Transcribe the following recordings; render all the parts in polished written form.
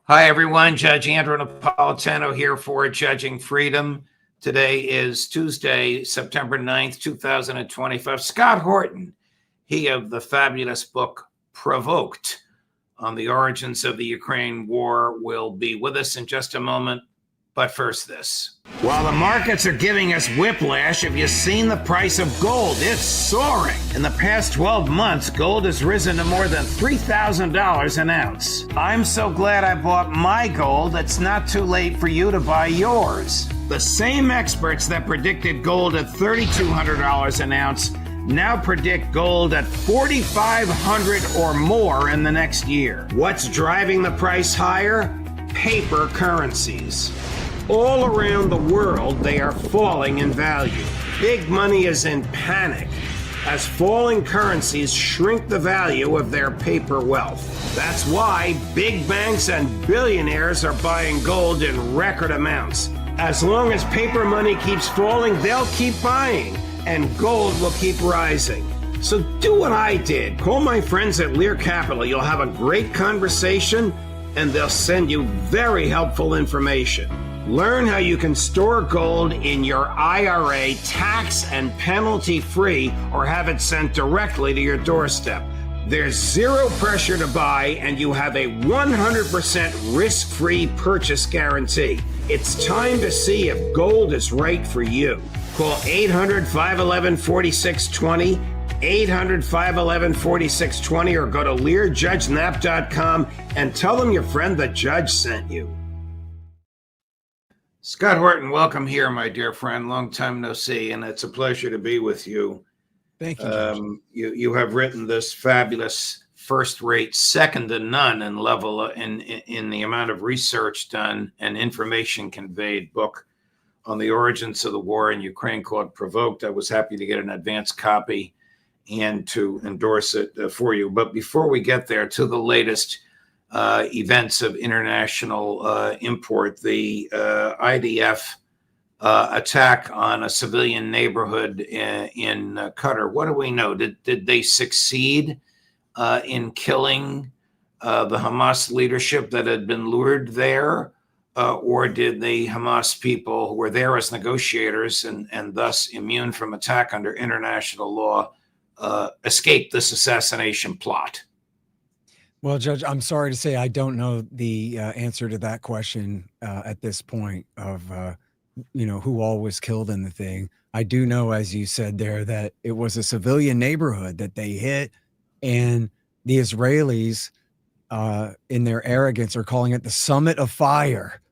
Hi, everyone. Judge Andrew Napolitano here for Judging Freedom. Today is Tuesday, September 9th, 2025. Scott Horton, he of the fabulous book Provoked on the origins of the Ukraine war, will be with us in just a moment. But first, this. While the markets are giving us whiplash, have you seen the price of gold? It's soaring. In the past 12 months, gold has risen to more than $3,000 an ounce. I'm so glad I bought my gold. It's not too late for you to buy yours. The same experts that predicted gold at $3,200 an ounce now predict gold at $4,500 or more in the next year. What's driving the price higher? Paper currencies. All around the world, they are falling in value. Big money is in panic as falling currencies shrink the value of their paper wealth. That's why big banks and billionaires are buying gold in record amounts. As long as paper money keeps falling, they'll keep buying, and gold will keep rising. So do what I did. Call my friends at Lear Capital. You'll have a great conversation, and they'll send you very helpful information. Learn how you can store gold in your IRA tax and penalty free, or have it sent directly to your doorstep. There's zero pressure to buy, and you have a 100% risk-free purchase guarantee. It's time to see if gold is right for you. Call 800-511-4620, 800-511-4620, or go to LearJudgeNap.com and tell them your friend the judge sent you. Scott Horton, welcome here, my dear friend. Long time no see, and it's a pleasure to be with you. Thank you. You have written this fabulous, first-rate, second to none in level in the amount of research done and information conveyed book on the origins of the war in Ukraine called Provoked. I was happy to get an advance copy and to endorse it for you. But before we get there, to the latest events of international import, the IDF attack on a civilian neighborhood in Qatar. What do we know? Did they succeed in killing the Hamas leadership that had been lured there? Or did the Hamas people who were there as negotiators and thus immune from attack under international law escape this assassination plot? Well, Judge, I'm sorry to say I don't know the answer to that question at this point of, who all was killed in the thing. I do know, as you said there, that it was a civilian neighborhood that they hit, and the Israelis, in their arrogance, are calling it the Summit of Fire,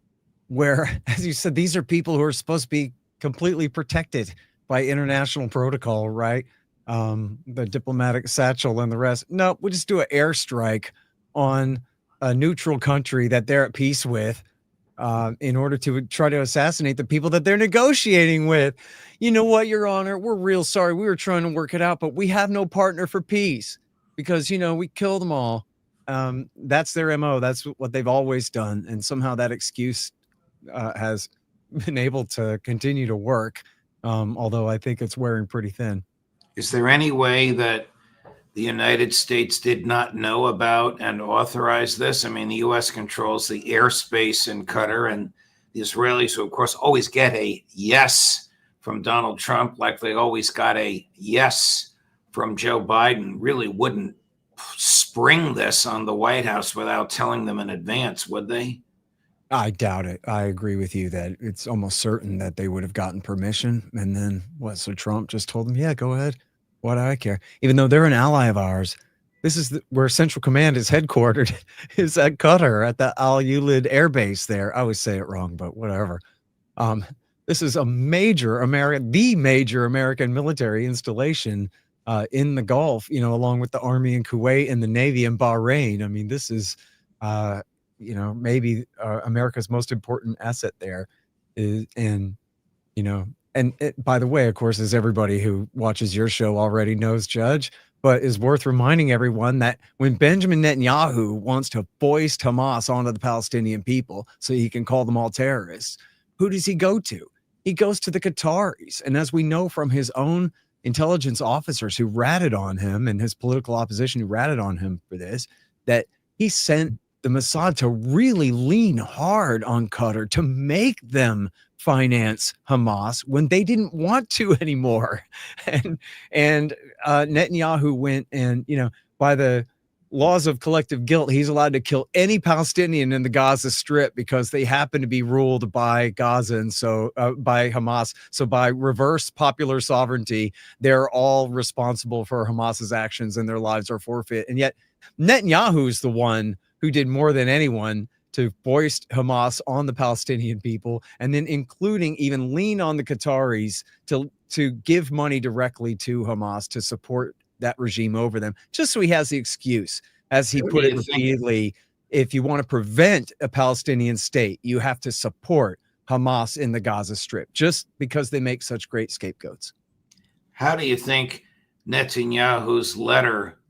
where, as you said, these are people who are supposed to be completely protected by international protocol, right? The diplomatic satchel and the rest. No, we just do an airstrike on a neutral country that they're at peace with in order to try to assassinate the people that they're negotiating with. You know what, Your Honor? We're real sorry. We were trying to work it out, but we have no partner for peace because, we killed them all. That's their MO. That's what they've always done. And somehow that excuse has been able to continue to work, although I think it's wearing pretty thin. Is there any way that the United States did not know about and authorize this? I mean, the U.S. controls the airspace in Qatar, and the Israelis, who, of course, always get a yes from Donald Trump, like they always got a yes from Joe Biden, really wouldn't spring this on the White House without telling them in advance, would they? I doubt it. I agree with you that it's almost certain that they would have gotten permission. And then so Trump just told them, yeah, go ahead. What do I care? Even though they're an ally of ours, this is where Central Command is headquartered, is at Qatar at the Al Ulid Air Base there. I always say it wrong, but whatever. This is the major American military installation in the Gulf, along with the Army in Kuwait and the Navy in Bahrain. I mean, this is, maybe America's most important asset there And by the way, of course, as everybody who watches your show already knows, Judge, but is worth reminding everyone that when Benjamin Netanyahu wants to foist Hamas onto the Palestinian people so he can call them all terrorists, who does he go to? He goes to the Qataris. And as we know from his own intelligence officers who ratted on him and his political opposition who ratted on him for this, that he sent the Mossad to really lean hard on Qatar to make them finance Hamas when they didn't want to anymore. And Netanyahu went and, by the laws of collective guilt, he's allowed to kill any Palestinian in the Gaza Strip because they happen to be ruled by Gaza, and so by Hamas. So by reverse popular sovereignty, they're all responsible for Hamas's actions and their lives are forfeit. And yet Netanyahu's the one who did more than anyone to foist Hamas on the Palestinian people, and then including even lean on the Qataris to give money directly to Hamas to support that regime over them, just so he has the excuse, as he put it repeatedly, if you want to prevent a Palestinian state, you have to support Hamas in the Gaza Strip, just because they make such great scapegoats. How do you think Netanyahu's letter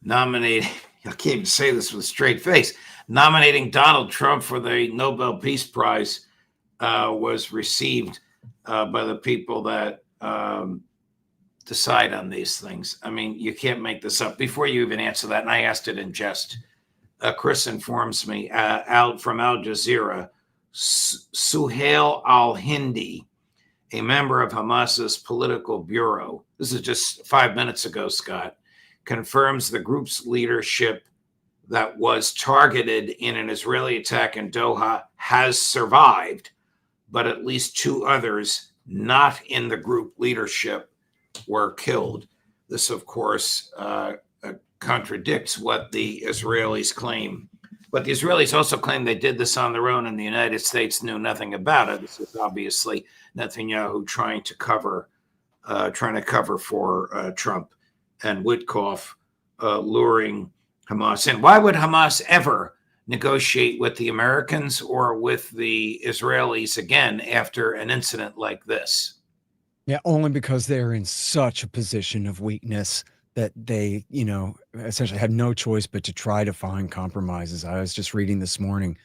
nominating, I can't even say this with a straight face, nominating Donald Trump for the Nobel Peace Prize was received by the people that decide on these things? I mean, you can't make this up. Before you even answer that, and I asked it in jest, Chris informs me out from Al Jazeera, Suhail al-Hindi, a member of Hamas's political bureau, this is just 5 minutes ago, Scott, confirms the group's leadership that was targeted in an Israeli attack in Doha has survived, but at least 2 others not in the group leadership were killed. This, of course, contradicts what the Israelis claim. But the Israelis also claim they did this on their own and the United States knew nothing about it. This is obviously Netanyahu trying to cover for Trump, and Witkoff luring Hamas in. Why would Hamas ever negotiate with the Americans or with the Israelis again after an incident like this? Yeah, only because they're in such a position of weakness that they, essentially have no choice but to try to find compromises. I was just reading this morning,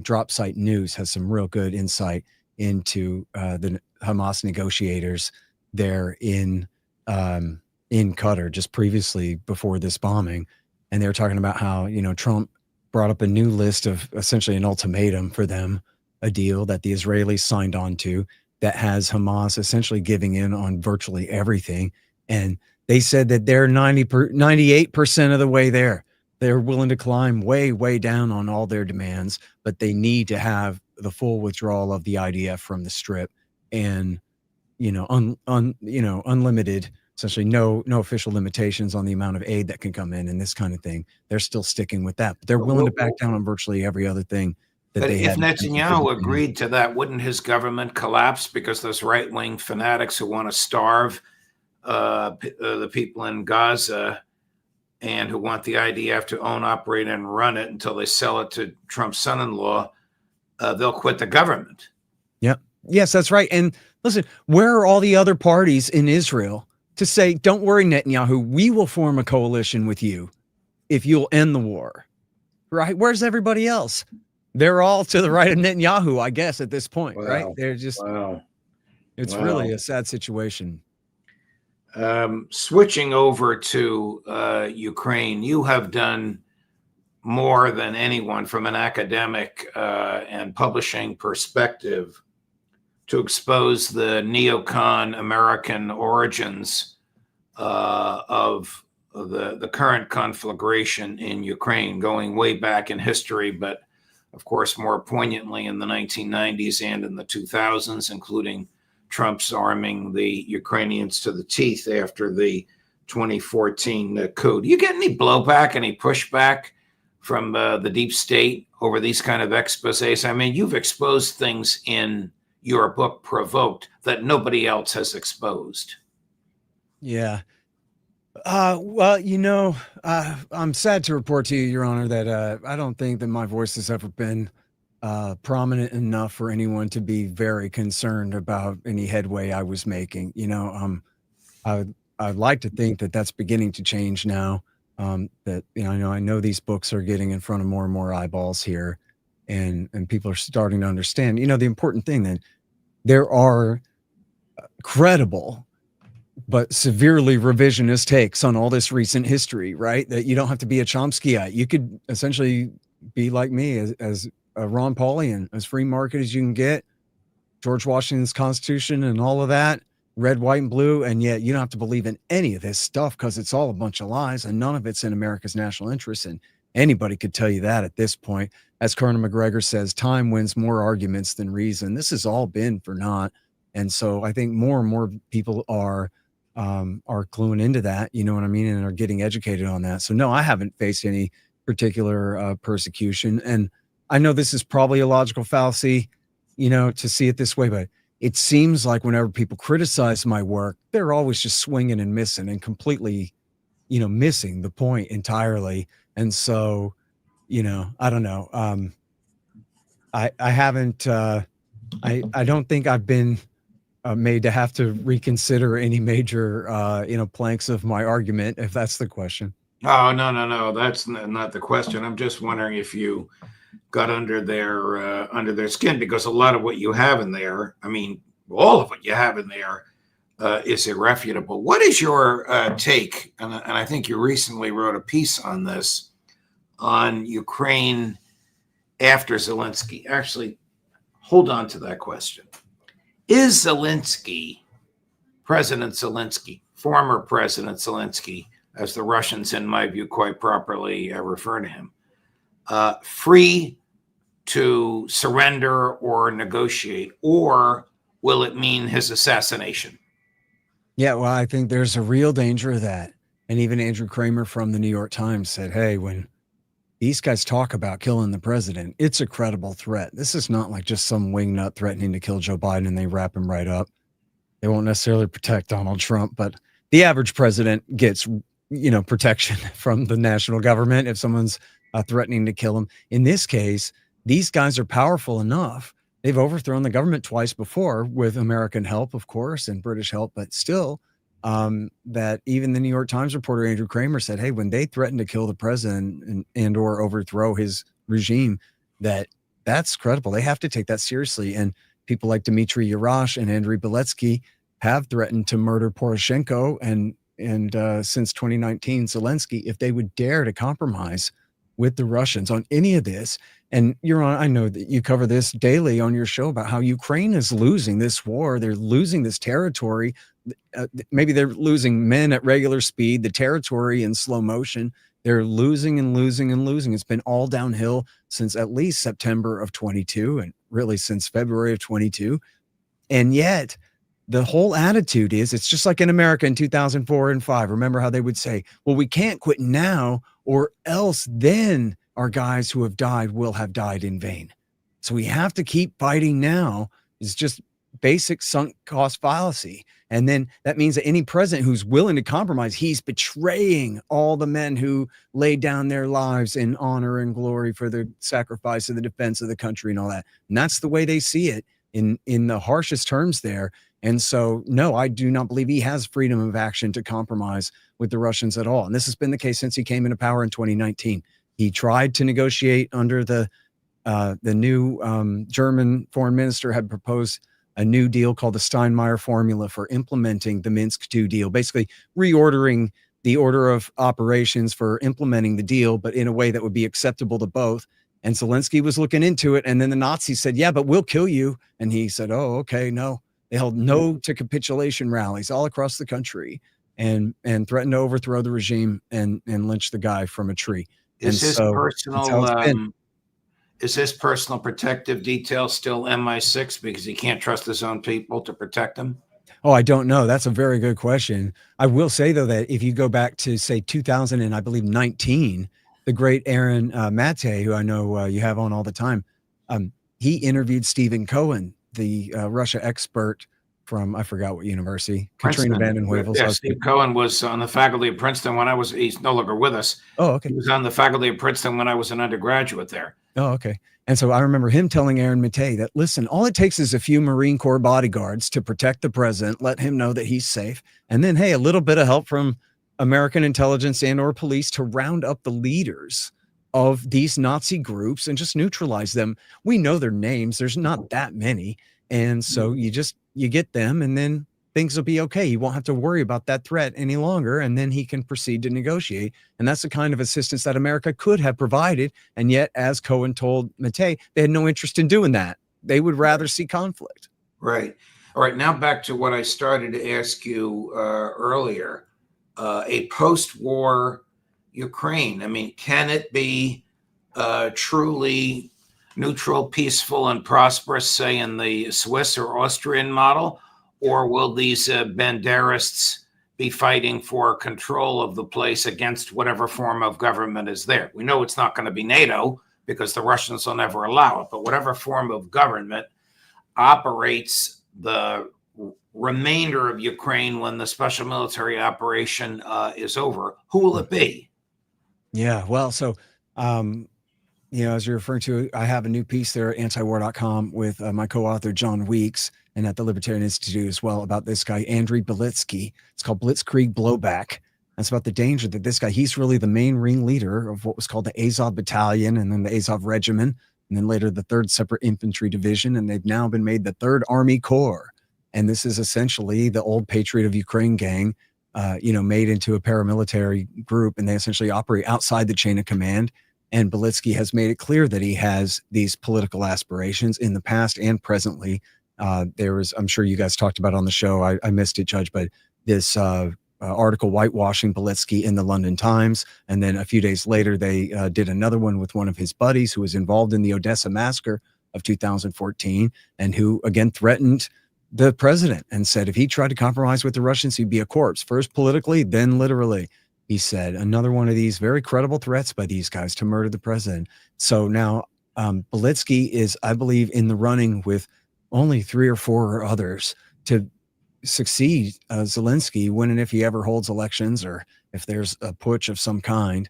Drop Site News has some real good insight into the Hamas negotiators there in Qatar just previously before this bombing. And they were talking about how, Trump brought up a new list of essentially an ultimatum for them, a deal that the Israelis signed on to that has Hamas essentially giving in on virtually everything. And they said that they're 98% of the way there. They're willing to climb way, way down on all their demands, but they need to have the full withdrawal of the IDF from the Strip and, unlimited, essentially no official limitations on the amount of aid that can come in and this kind of thing. They're still sticking with that, but they're willing to back down on virtually every other thing. But if Netanyahu agreed to that, wouldn't his government collapse because those right-wing fanatics who want to starve the people in Gaza and who want the IDF to own, operate, and run it until they sell it to Trump's son-in-law, they'll quit the government. Yep. Yes, that's right. And listen, where are all the other parties in Israel to say, don't worry, Netanyahu, we will form a coalition with you if you'll end the war, right? Where's everybody else? They're all to the right of Netanyahu, I guess, at this point, right? They're just, it's really a sad situation. Switching over to Ukraine, you have done more than anyone from an academic and publishing perspective to expose the neocon American origins of the current conflagration in Ukraine, going way back in history, but of course, more poignantly in the 1990s and in the 2000s, including Trump's arming the Ukrainians to the teeth after the 2014 coup. Do you get any blowback, any pushback from the deep state over these kind of exposés? I mean, you've exposed things in your book, Provoked, that nobody else has exposed. Yeah. Well, I'm sad to report to you, Your Honor, that I don't think that my voice has ever been prominent enough for anyone to be very concerned about any headway I was making. I'd like to think that that's beginning to change now. That I know these books are getting in front of more and more eyeballs here, and people are starting to understand. The important thing that there are credible but severely revisionist takes on all this recent history, right? That you don't have to be a Chomskyite. You could essentially be like me, as Ron Paulian, as free market as you can get, George Washington's Constitution and all of that, red, white, and blue, and yet you don't have to believe in any of this stuff because it's all a bunch of lies and none of it's in America's national interest. And anybody could tell you that at this point. As Colonel McGregor says, time wins more arguments than reason. This has all been for naught. And so I think more and more people are cluing into that, you know what I mean, and are getting educated on that. So no, I haven't faced any particular persecution. And I know this is probably a logical fallacy, you know, to see it this way, but it seems like whenever people criticize my work, they're always just swinging and missing and completely, you know, missing the point entirely. And so, you know, I don't know. I haven't, I don't think I've been made to have to reconsider any major, you know, planks of my argument, if that's the question. Oh, no. That's not the question. I'm just wondering if you got under their skin, because a lot of what you have in there, I mean, all of what you have in there is irrefutable. What is your take? And I think you recently wrote a piece on this, on Ukraine after Zelensky. Actually, hold on to that question. Is Zelensky, President Zelensky, former President Zelensky, as the Russians, in my view, quite properly refer to him, free to surrender or negotiate, or will it mean his assassination? Yeah, well, I think there's a real danger of that. And even Andrew Kramer from the New York Times said, hey, when these guys talk about killing the president, it's a credible threat. This is not like just some wingnut threatening to kill Joe Biden and they wrap him right up. They won't necessarily protect Donald Trump, but the average president gets, you know, protection from the national government if someone's threatening to kill him. In this case, these guys are powerful enough. They've overthrown the government twice before with American help, of course, and British help, but still, that even the New York Times reporter Andrew Kramer said, hey, when they threaten to kill the president and or overthrow his regime, that's credible. They have to take that seriously. And people like Dmitry Yarash and Andriy Beletsky have threatened to murder Poroshenko and since 2019, Zelensky, if they would dare to compromise with the Russians on any of this. And I know that you cover this daily on your show about how Ukraine is losing this war. They're losing this territory. Maybe they're losing men at regular speed, the territory in slow motion. They're losing and losing and losing. It's been all downhill since at least September of 22 and really since February of 22. And yet the whole attitude is, it's just like in America in 2004 and 5. Remember how they would say, well, we can't quit now or else then our guys who have died will have died in vain. So we have to keep fighting now. It's just basic sunk cost fallacy. And then that means that any president who's willing to compromise, he's betraying all the men who laid down their lives in honor and glory for the sacrifice of the defense of the country and all that. And that's the way they see it in the harshest terms there. And so, no, I do not believe he has freedom of action to compromise with the Russians at all. And this has been the case since he came into power in 2019. He tried to negotiate under the new German foreign minister had proposed a new deal called the Steinmeier formula for implementing the Minsk II deal, basically reordering the order of operations for implementing the deal, but in a way that would be acceptable to both. And Zelensky was looking into it. And then the Nazis said, yeah, but we'll kill you. And he said, oh, okay, no. They held no to capitulation rallies all across the country and threatened to overthrow the regime and lynch the guy from a tree. Is his personal protective detail still MI6 because he can't trust his own people to protect him? Oh, I don't know. That's a very good question. I will say, though, that if you go back to, say, 2000 and I believe 19, the great Aaron Mate, who I know you have on all the time, he interviewed Stephen Cohen, the Russia expert from, I forgot what university, Princeton. Katrina Vanden Heuvel. Yeah, Steve Cohen was on the faculty of Princeton when he's no longer with us. Oh, okay. He was on the faculty of Princeton when I was an undergraduate there. Oh, okay. And so I remember him telling Aaron Mate that, listen, all it takes is a few Marine Corps bodyguards to protect the president, let him know that he's safe. And then, hey, a little bit of help from American intelligence and or police to round up the leaders of these Nazi groups and just neutralize them. We know their names. There's not that many. And so you get them and then things will be okay. You won't have to worry about that threat any longer. And then he can proceed to negotiate. And that's the kind of assistance that America could have provided. And yet, as Cohen told Matei, they had no interest in doing that. They would rather see conflict. Right. All right. Now back to what I started to ask you earlier. A post-war Ukraine. I mean, can it be truly neutral, peaceful, and prosperous, say, in the Swiss or Austrian model? Or will these Banderists be fighting for control of the place against whatever form of government is there? We know it's not going to be NATO because the Russians will never allow it, but whatever form of government operates the remainder of Ukraine when the special military operation is over, who will it be? Yeah, well, so, as you're referring to, I have a new piece there at antiwar.com with my co-author, John Weeks, and at the Libertarian Institute as well, about this guy, Andriy Belitsky. It's called Blitzkrieg Blowback. That's about the danger that this guy, he's really the main ringleader of what was called the Azov Battalion, and then the Azov Regiment, and then later the 3rd Separate Infantry Division, and they've now been made the 3rd Army Corps. And this is essentially the old Patriot of Ukraine gang, made into a paramilitary group, and they essentially operate outside the chain of command. And Belitsky has made it clear that he has these political aspirations in the past and presently. There was, I'm sure you guys talked about on the show, I missed it, Judge, but this article whitewashing Belitsky in the London Times. And then a few days later, they did another one with one of his buddies who was involved in the Odessa massacre of 2014, and who again threatened the president and said if he tried to compromise with the Russians, he'd be a corpse, first politically, then literally. He said another one of these very credible threats by these guys to murder the president. So now Belitsky is, I believe, in the running with only 3 or 4 others to succeed Zelensky when and if he ever holds elections, or if there's a putsch of some kind.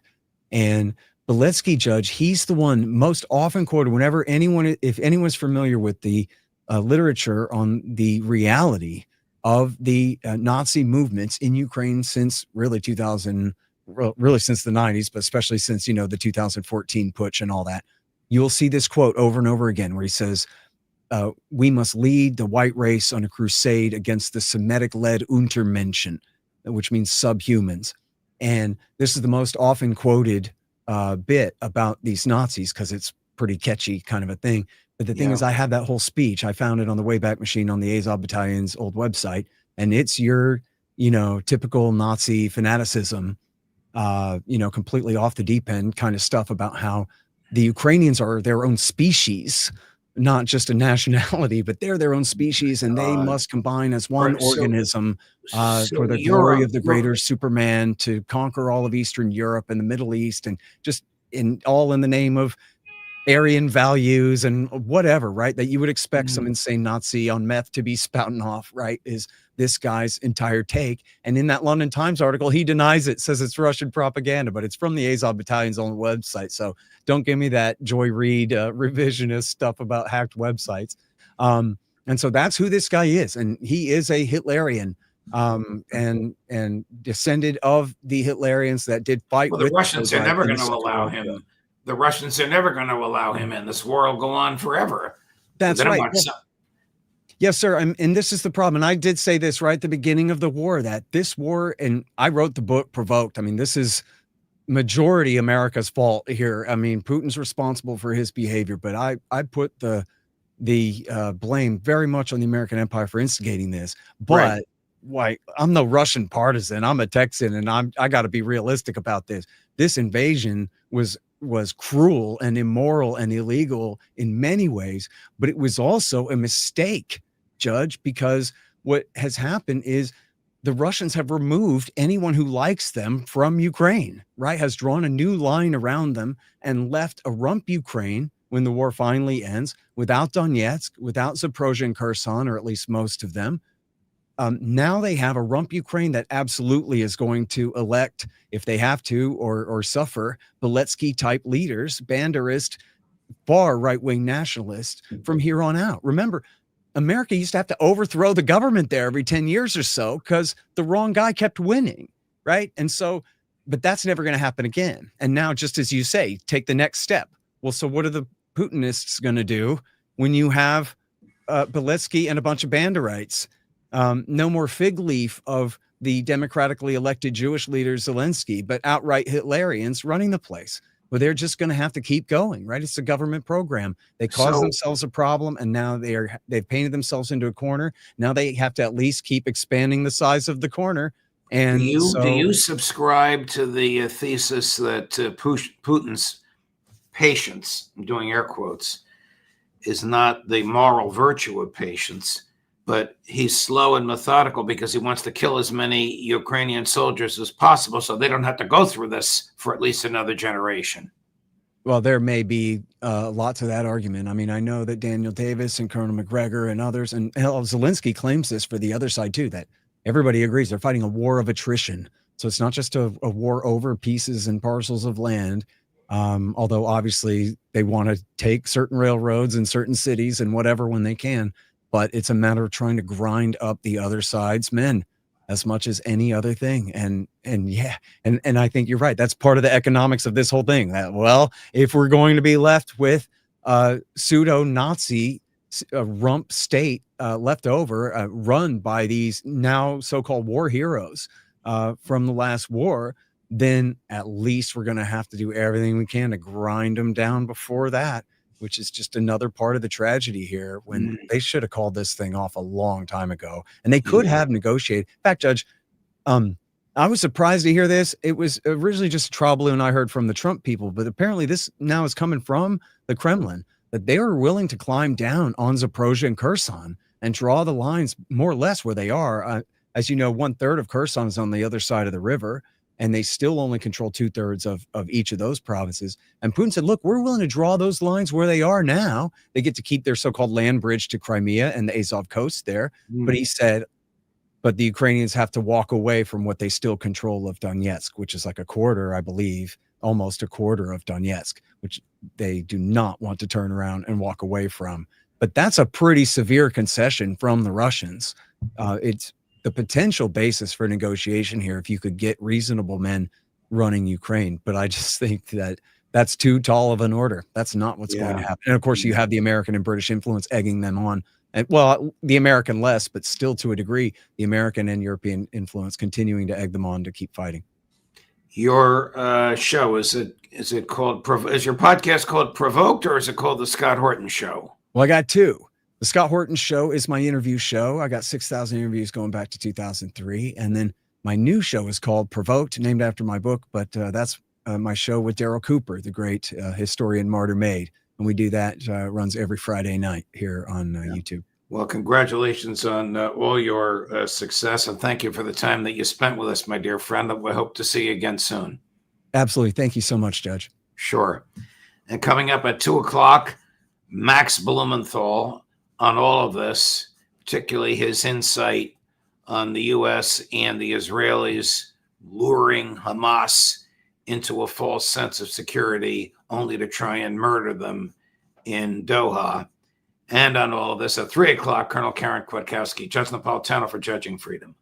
And Belitsky, Judge, he's the one most often quoted whenever if anyone's familiar with the literature on the reality of the Nazi movements in Ukraine since really since the 90s, but especially since, the 2014 putsch and all that, you'll see this quote over and over again where he says, we must lead the white race on a crusade against the Semitic-led Untermenschen, which means subhumans. And this is the most often quoted bit about these Nazis because it's pretty catchy kind of a thing. But the thing is, I have that whole speech. I found it on the Wayback Machine on the Azov Battalion's old website. And it's your, typical Nazi fanaticism, completely off the deep end kind of stuff about how the Ukrainians are their own species, not just a nationality, but they're their own species, and they must combine as one organism for the glory of the greater Superman to conquer all of Eastern Europe and the Middle East, and just all in the name of Aryan values and whatever, right? That you would expect some insane Nazi on meth to be spouting off, right? Is this guy's entire take. And in that London Times article, he denies it, says it's Russian propaganda, but it's from the Azov Battalion's own website. So don't give me that Joy Reid revisionist stuff about hacked websites. And so that's who this guy is. And he is a Hitlerian and descended of the Hitlerians that did fight with the Russians. Are never going to allow him. The Russians are never going to allow him in. This war will go on forever. That's right. Yes, sir. And this is the problem. And I did say this right at the beginning of the war, that this war, and I wrote the book Provoked. I mean, this is majority America's fault here. I mean, Putin's responsible for his behavior, but I put the blame very much on the American empire for instigating this. But I'm no Russian partisan. I'm a Texan, and I got to be realistic about this. This invasion was cruel and immoral and illegal in many ways, but it was also a mistake, Judge, because what has happened is the Russians have removed anyone who likes them from Ukraine, right? Has drawn a new line around them and left a rump Ukraine when the war finally ends, without Donetsk, without Zaporozhye and Kherson, or at least most of them. Now they have a rump Ukraine that absolutely is going to elect, if they have to, or suffer, Beletsky-type leaders, Banderist, far right-wing nationalists from here on out. Remember, America used to have to overthrow the government there every 10 years or so because the wrong guy kept winning, right? And so, but that's never going to happen again. And now, just as you say, take the next step. Well, so what are the Putinists going to do when you have Beletsky and a bunch of Banderites No more fig leaf of the democratically elected Jewish leader Zelensky, but outright Hitlerians running the place. Well, they're just going to have to keep going, right? It's a government program. They caused So themselves a problem, and now they've painted themselves into a corner. Now they have to at least keep expanding the size of the corner. do And you subscribe to the thesis that Putin's patience, I'm doing air quotes, is not the moral virtue of patience, but he's slow and methodical because he wants to kill as many Ukrainian soldiers as possible so they don't have to go through this for at least another generation? Well, there may be lots of that argument. I mean, I know that Daniel Davis and Colonel McGregor and others, and hell, Zelensky claims this for the other side too, that everybody agrees they're fighting a war of attrition. So it's not just a war over pieces and parcels of land. Although obviously they want to take certain railroads in certain cities and whatever when they can, but it's a matter of trying to grind up the other side's men as much as any other thing. And yeah, and I think you're right. That's part of the economics of this whole thing. That, well, if we're going to be left with pseudo-Nazi rump state left over, run by these now so-called war heroes from the last war, then at least we're going to have to do everything we can to grind them down before that, which is just another part of the tragedy here, when they should have called this thing off a long time ago, and they could have negotiated. In fact, Judge, I was surprised to hear this. It was originally just a trial balloon I heard from the Trump people, but apparently this now is coming from the Kremlin, that they are willing to climb down on Zaporozhye and Kherson and draw the lines more or less where they are. As you know, 1/3 of Kherson is on the other side of the river, and they still only control 2/3 of each of those provinces. And Putin said, look, we're willing to draw those lines where they are now. They get to keep their so-called land bridge to Crimea and the Azov coast there. But he said, but the Ukrainians have to walk away from what they still control of Donetsk, which is like a quarter, I believe, almost a quarter of Donetsk, which they do not want to turn around and walk away from. But that's a pretty severe concession from the Russians. It's the potential basis for negotiation here if you could get reasonable men running Ukraine. But I just think that that's too tall of an order. That's not what's going to happen. And of course, you have the American and British influence egging them on. And well, the American less, but still to a degree, the American and European influence continuing to egg them on to keep fighting. Your show, is your podcast called Provoked, or is it called The Scott Horton Show? Well, I got two. The Scott Horton Show is my interview show. I got 6,000 interviews going back to 2003. And then my new show is called Provoked, named after my book. But that's my show with Daryl Cooper, the great historian martyr made. And we do that, runs every Friday night here on YouTube. Well, congratulations on all your success. And thank you for the time that you spent with us, my dear friend. We hope to see you again soon. Absolutely. Thank you so much, Judge. Sure. And coming up at 2:00, Max Blumenthal on all of this, particularly his insight on the U.S. and the Israelis luring Hamas into a false sense of security only to try and murder them in Doha. And on all of this at 3:00, Colonel Karen Kwiatkowski, Judge Napolitano for Judging Freedom.